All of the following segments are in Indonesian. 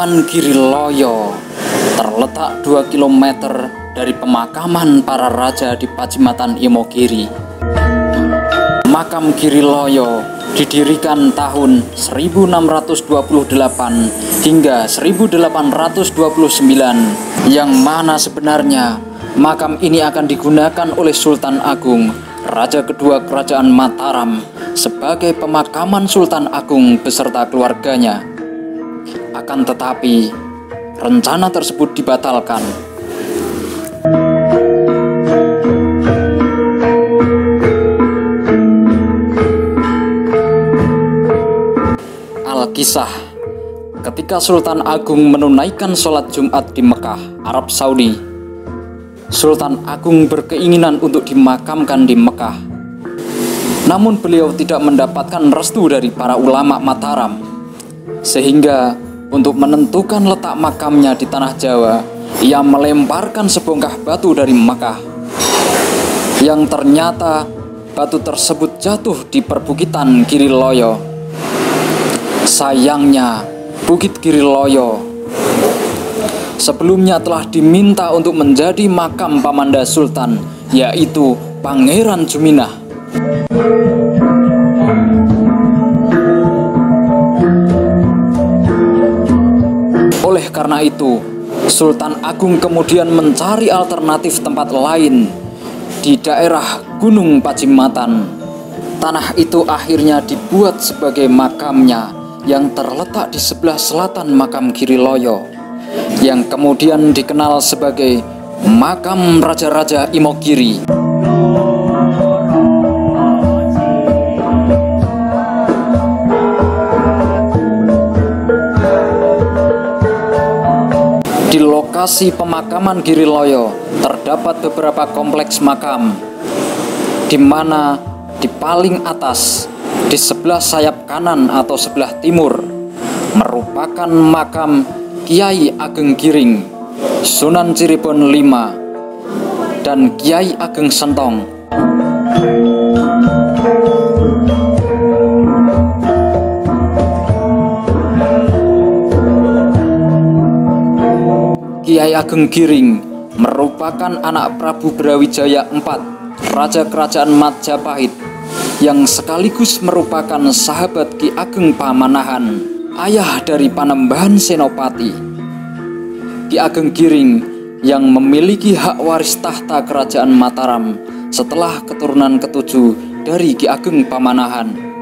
Pemakaman Giriloyo terletak 2 km dari pemakaman para raja di Pajimatan Imogiri. Makam Giriloyo didirikan tahun 1628 hingga 1829, yang mana sebenarnya makam ini akan digunakan oleh Sultan Agung, Raja kedua Kerajaan Mataram, sebagai pemakaman Sultan Agung beserta keluarganya. Akan tetapi, rencana tersebut dibatalkan. Alkisah, ketika Sultan Agung menunaikan sholat Jumat di Mekah, Arab Saudi, Sultan Agung berkeinginan untuk dimakamkan di Mekah. Namun beliau tidak mendapatkan restu dari para ulama Mataram, sehingga untuk menentukan letak makamnya di tanah Jawa, ia melemparkan sebongkah batu dari Mekah, yang ternyata batu tersebut jatuh di perbukitan Giriloyo. Sayangnya, Bukit Giriloyo sebelumnya telah diminta untuk menjadi makam Pamanda Sultan, yaitu Pangeran Juminah. Oleh karena itu, Sultan Agung kemudian mencari alternatif tempat lain di daerah Gunung Pajimatan. Tanah itu akhirnya dibuat sebagai makamnya, yang terletak di sebelah selatan makam Giriloyo, yang kemudian dikenal sebagai makam Raja-Raja Imogiri. Di lokasi pemakaman Giriloyo terdapat beberapa kompleks makam, di mana di paling atas di sebelah sayap kanan atau sebelah timur merupakan makam Kiai Ageng Giring, Sunan Cirebon V, dan Kiai Ageng Sentong. Kiai Ageng Giring merupakan anak Prabu Brawijaya IV, Raja Kerajaan Majapahit, yang sekaligus merupakan sahabat Ki Ageng Pamanahan, ayah dari Panembahan Senopati. Ki Ageng Giring yang memiliki hak waris tahta Kerajaan Mataram setelah keturunan ketujuh dari Ki Ageng Pamanahan.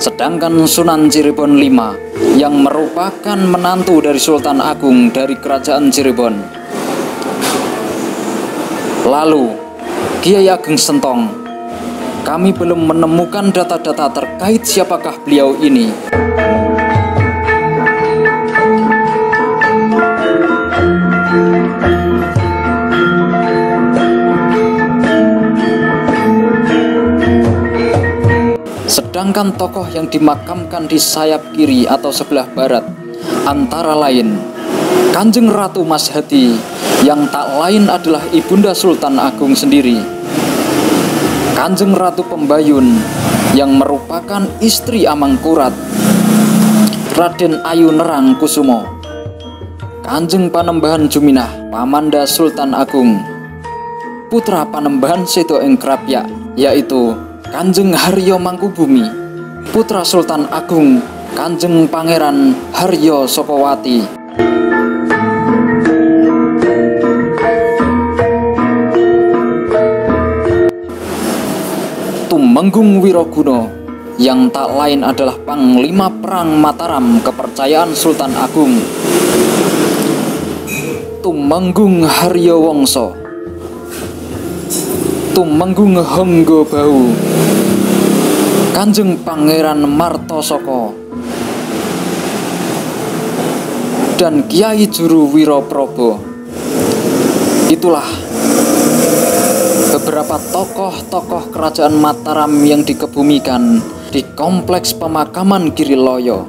Sedangkan Sunan Cirebon V yang merupakan menantu dari Sultan Agung dari Kerajaan Cirebon. Lalu, Kiai Ageng Sentong, kami belum menemukan data-data terkait siapakah beliau ini. Sedangkan tokoh yang dimakamkan di sayap kiri atau sebelah barat antara lain Kanjeng Ratu Mashati, yang tak lain adalah Ibunda Sultan Agung sendiri, Kanjeng Ratu Pembayun yang merupakan istri Amangkurat, Raden Ayu Nerang Kusumo, Kanjeng Panembahan Juminah Pamanda Sultan Agung, putra Panembahan Sedo ing Krapyak, yaitu Kanjeng Haryo Mangkubumi, putra Sultan Agung Kanjeng Pangeran Haryo Sokowati. Tumenggung Wiroguna, yang tak lain adalah Panglima Perang Mataram kepercayaan Sultan Agung. Tumenggung Haryo Wongso, Tumenggung Honggo Bau, Kanjeng Pangeran Martosoko, dan Kiai Juru Wiroprobo. Itulah beberapa tokoh-tokoh Kerajaan Mataram yang dikebumikan di kompleks pemakaman Giriloyo.